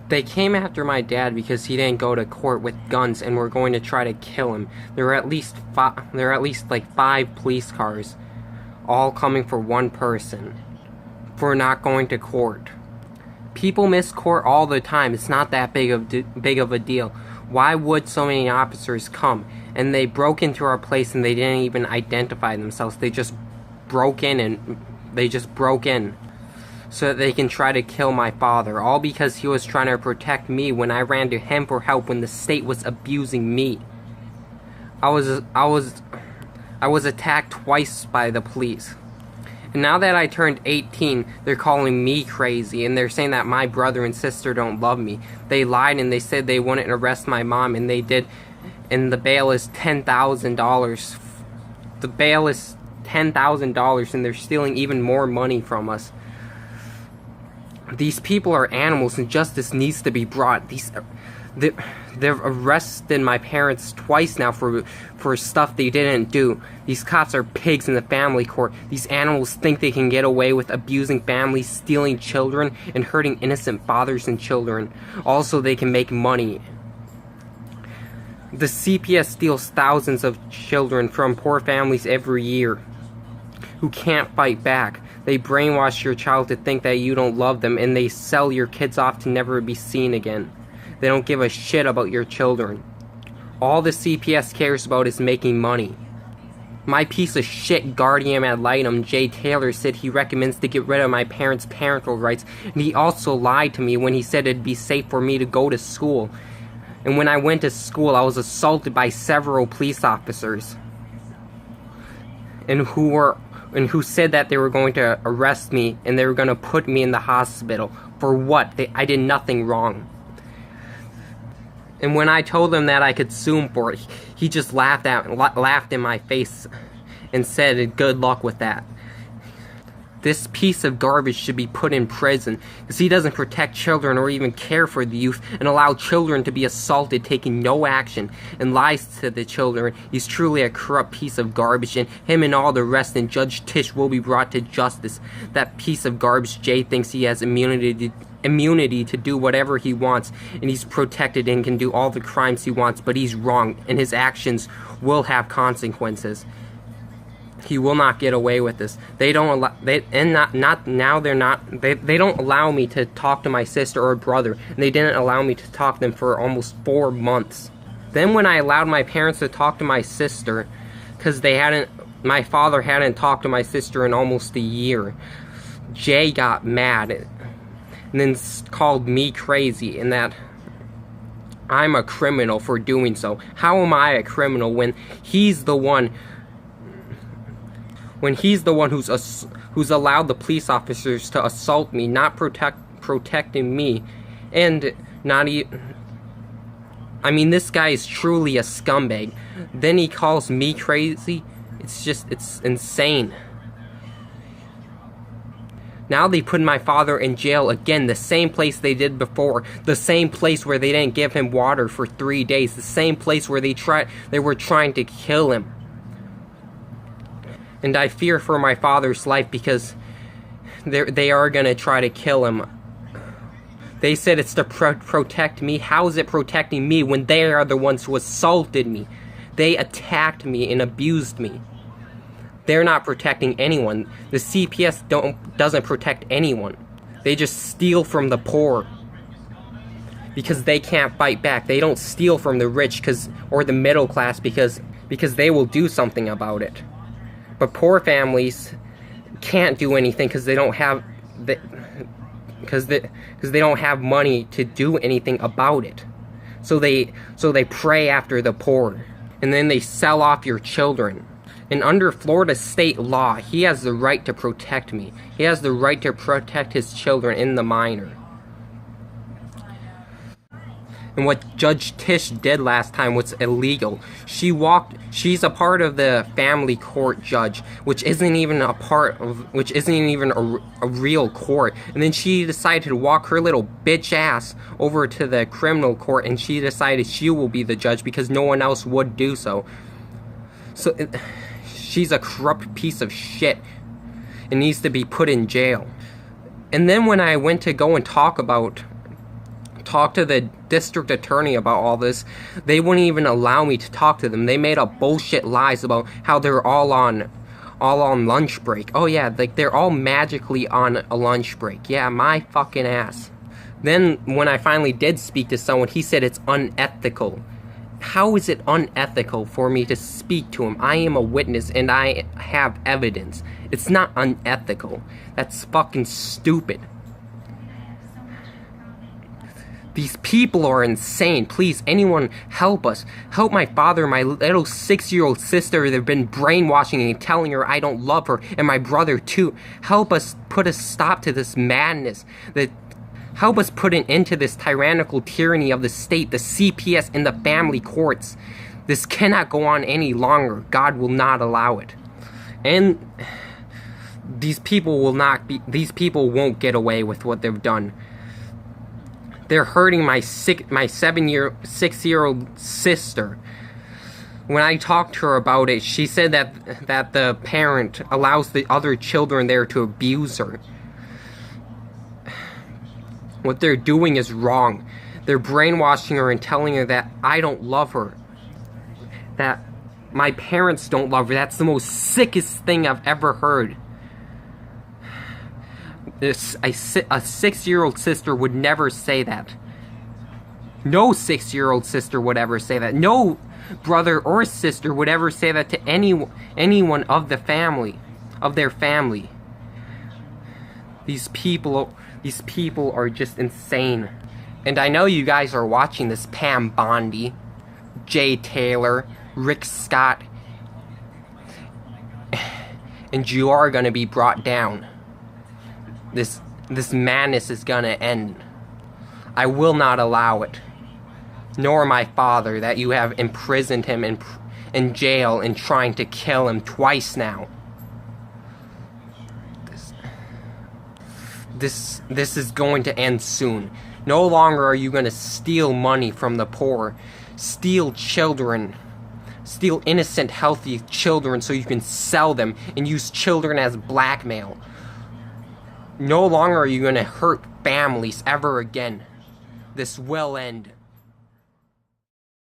They came after my dad because he didn't go to court with guns and were going to try to kill him. There were at least like 5 police cars, all coming for one person, for not going to court. People miss court all the time. It's not that big of a deal. Why would so many officers come? And they broke into our place and they didn't even identify themselves. They just broke in so that they can try to kill my father, all because he was trying to protect me when I ran to him for help when the state was abusing me. I was attacked twice by the police. And now that I turned 18, they're calling me crazy, and they're saying that my brother and sister don't love me. They lied and they said they wouldn't arrest my mom, and they did, and the bail is $10,000. The bail is $10,000, and they're stealing even more money from us. These people are animals, and justice needs to be brought. They've arrested my parents twice now for stuff they didn't do. These cops are pigs in the family court. These animals think they can get away with abusing families, stealing children, and hurting innocent fathers and children. Also, they can make money. The CPS steals thousands of children from poor families every year who can't fight back. They brainwash your child to think that you don't love them, and they sell your kids off to never be seen again. They don't give a shit about your children. All the CPS cares about is making money. My piece of shit guardian ad litem, Jay Taylor, said he recommends to get rid of my parents' parental rights, and he also lied to me when he said it'd be safe for me to go to school. And when I went to school, I was assaulted by several police officers, and who said that they were going to arrest me and they were going to put me in the hospital. For what? I did nothing wrong. And when I told him that I could sue him for it, he just laughed in my face and said, good luck with that. This piece of garbage should be put in prison because he doesn't protect children or even care for the youth and allow children to be assaulted, taking no action, and lies to the children. He's truly a corrupt piece of garbage, and him and all the rest and Judge Tisch will be brought to justice. That piece of garbage, Jay, thinks he has immunity to do whatever he wants, and he's protected and can do all the crimes he wants, but he's wrong, and his actions will have consequences. He will not get away with this. They don't allow me to talk to my sister or brother, and they didn't allow me to talk to them for almost 4 months. Then when I allowed my parents to talk to my sister, because my father hadn't talked to my sister in almost a year, Jay got mad and then called me crazy and that I'm a criminal for doing so. How am I a criminal when he's the one who's allowed the police officers to assault me, not protecting me, and not even... I mean, this guy is truly a scumbag. Then he calls me crazy. It's insane. Now they put my father in jail again, the same place they did before, the same place where they didn't give him water for 3 days, the same place where they were trying to kill him. And I fear for my father's life because they are going to try to kill him. They said it's to protect me. How is it protecting me when they are the ones who assaulted me? They attacked me and abused me. They're not protecting anyone. The CPS doesn't protect anyone. They just steal from the poor because they can't fight back. They don't steal from the rich or the middle class because they will do something about it. But poor families can't do anything because they don't have money to do anything about it. So they prey after the poor, and then they sell off your children. And under Florida state law, he has the right to protect me. He has the right to protect his children and the minor. And what Judge Tisch did last time was illegal. She's a part of the family court judge, which isn't even a real court. And then she decided to walk her little bitch ass over to the criminal court, and she decided she will be the judge because no one else would do so. She's a corrupt piece of shit and needs to be put in jail. And then when I went to go and talk about talk to the district attorney about all this. They wouldn't even allow me to talk to them. They made up bullshit lies about how they're all on lunch break. Oh yeah, like they're all magically on a lunch break. Yeah, my fucking ass. Then when I finally did speak to someone, he said it's unethical. How is it unethical for me to speak to him? I am a witness and I have evidence. It's not unethical. That's fucking stupid. These people are insane. Please, anyone, help us. Help my father, my little 6-year-old sister. They've been brainwashing and telling her I don't love her, and my brother too. Help us put a stop to this madness. Help us put an end to this tyrannical tyranny of the state, the CPS, and the family courts. This cannot go on any longer. God will not allow it. And these people won't get away with what they've done. They're hurting my 6-year-old sister. When I talked to her about it, she said that the parent allows the other children there to abuse her. What they're doing is wrong. They're brainwashing her and telling her that I don't love her. That my parents don't love her. That's the most sickest thing I've ever heard. A 6-year-old sister would never say that. No 6-year-old sister would ever say that. No brother or sister would ever say that to anyone of the family, of their family. These people are just insane. And I know you guys are watching this. Pam Bondi, Jay Taylor, Rick Scott, and you are gonna be brought down. This madness is gonna end. I will not allow it. Nor my father, that you have imprisoned him in jail and trying to kill him twice now. This is going to end soon. No longer are you gonna steal money from the poor, steal children, steal innocent, healthy children so you can sell them and use children as blackmail. No longer are you going to hurt families ever again. This will end.